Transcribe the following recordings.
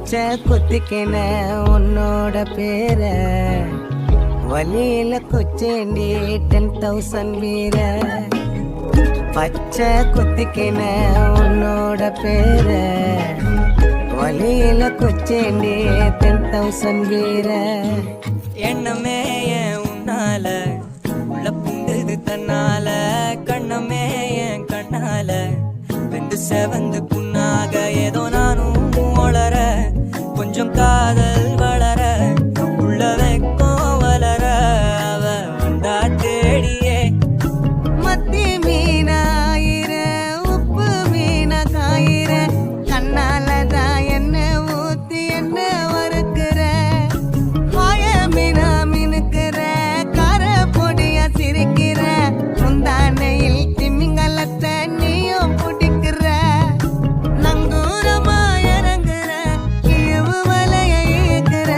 பச்சை குத்திக்கின உன்னோட பேர வலியில குச்சேண்டி 10,000 வீர. பச்சை குத்திக்கின உன்னோட பேர வலியில குச்சேண்டி 10,000 வீர. எண்ணமே என் உன்னால உள்ள புண்டுது தன்னால கண்ணமே என் கண்ணால வெந்து செவந்து புண்ணாக ஏதோ நானும் வளர கொஞ்சம் காதல் வளர உள்ள வெக்கம் வளர அவ வந்தா தேடியே மத்தி மீனாயிர உப்பு மீன காயிர கண்ணாலதான் என்ன ஊத்தி என்ன வறுக்கிற வாய மீனா மினுக்கிற கார பொடிய சிரிக்கிற முந்தானையில் திமிங்கலத்தை நீயும் பிடிக்கிற நங்கூரமா இறங்குற இழுவு வலைய இழுக்கிற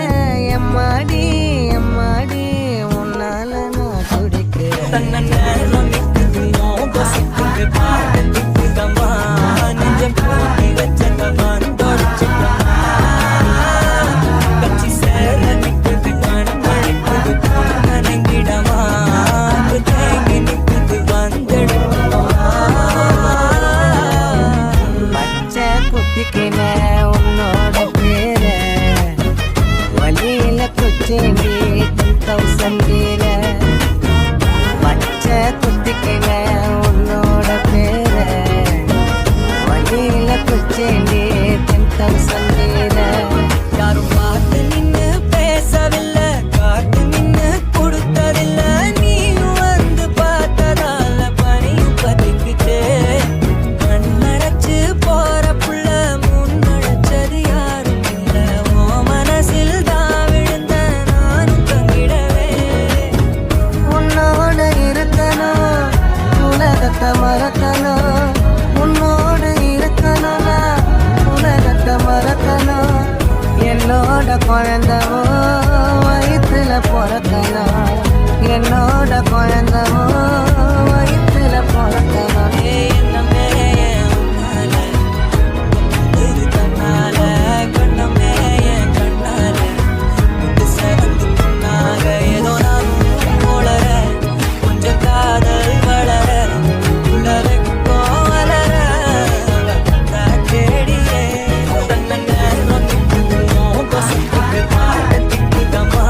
எம்மாடி எம்மாடி உன்னால நான் துடிக்கிறேன். தன்ன நேரம் நிற்குது நோபசிக்குது பாடத்துக்குதம்மா நெஞ்சம் பூட்டி வச்சதவான் தொடச்சுக்கமா கட்சி சேர நிற்குது கண்மணிக்குது நனங்கிடமா தேங்கி நிற்குது வந்தெடுக்குமா. பச்சை குத்திக்கின உன்னோட பேர வலியில குச்சேண்டி 10,000 வீர. பச்சை குத்திக்கின உன்னோட பேர வலியில குச்சேண்டி 10,000 வீர. யாரும் பார்த்து நின்னு பேசவில்லை காட்டு நின்னு கொடுத்ததில்ல நீயும் வந்து பார்த்ததால பனியும் பத்திக்கிட்டே கண் மறைச்சு போற புள்ள முன்னழைச்சது யாரும் இல்ல ஓ மனசில் தான் விழுந்த நானும் தங்கிடவே. உன்னோட இருக்கணும் உலகத்தை மறக்கணும் உன்னோடு இருக்கணும்னா உலகத்தை மறக்கணும் என்னோட குழந்தவோ வயிற்றுல பிறக்கணும் என்னோட குழந்தவோ வயிற்றுல பிறக்கணும். என்னமே என் உன்னால இது தன்னால கண்ணமே என் கண்ணால முட்டு செவந்து புண்ணாக ஏதோ நானும் வளர கொஞ்சம் காதல் வளர உள்ள வெக்கோ வளர வந்தா தேடியே தன்ன நேரம் நிற்குது நோபசிக்குது பாடத்துக்குதம்மா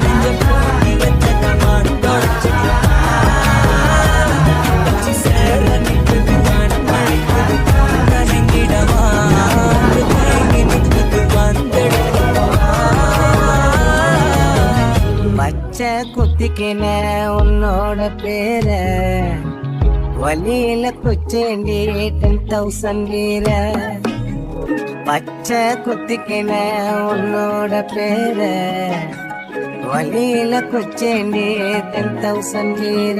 நெஞ்சம் பூட்டி வச்சதவான் தொடச்சுக்கமா கட்சி சேர நிற்குது கண்மணிக்குது நனங்கிடமா தேங்கி நிற்குது வந்தெடுக்குமா. பச்சை குத்திக்கின உன்னோட பேர வலியில குச்சேண்டி 10,000 வீர. பச்சை குத்திக்கின உன்னோட பேர வலியில குச்சேண்டி 10,000 வீர.